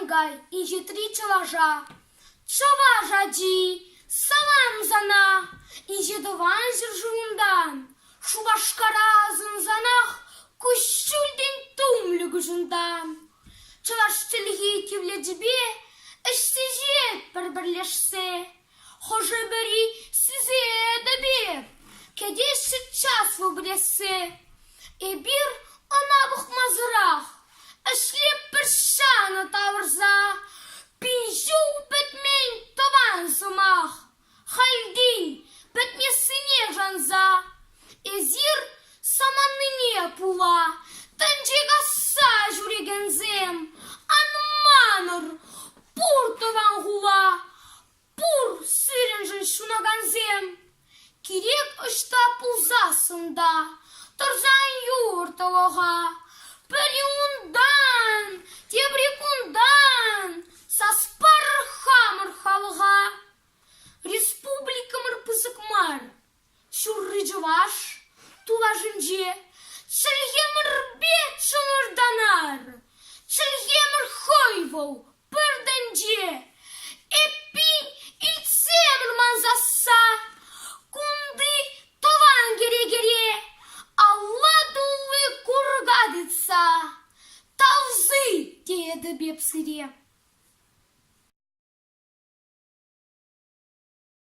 гай и хитри чаважа. Чаважа ди, салам зана, и жедован жыржуындан. Шубашкаразын занах, кущульден тумлюг жындан. Чаваш тілге кевледжбе, ішсежет бір-бірлешсе. Хожы бери сізе дебе, кедеші час выбресе. И бир анабық мазырақ, ішлеп бір шаны тавырза. Пинжу бітмен таван сымақ, халдин бітмесіне жанза. Эзир саманныне пула, тінжек аса жүрегензем. Анманыр пур таван хула, пур сыренжін шунаганзем. Керек ұшта пулзасында, тұрзан юрталыға. Переундан, тебрекундан, саспар хамыр халыға. Республикамыр пызыкмар, шуррыжываш, тулажынже. Чылгемір бет шымырданар, чылгемір хойвол бірдінже. Эппин ильцемір манзаса, кунды тован кере-кере. Алла дулы кургадыца, талзы деді бепсыре.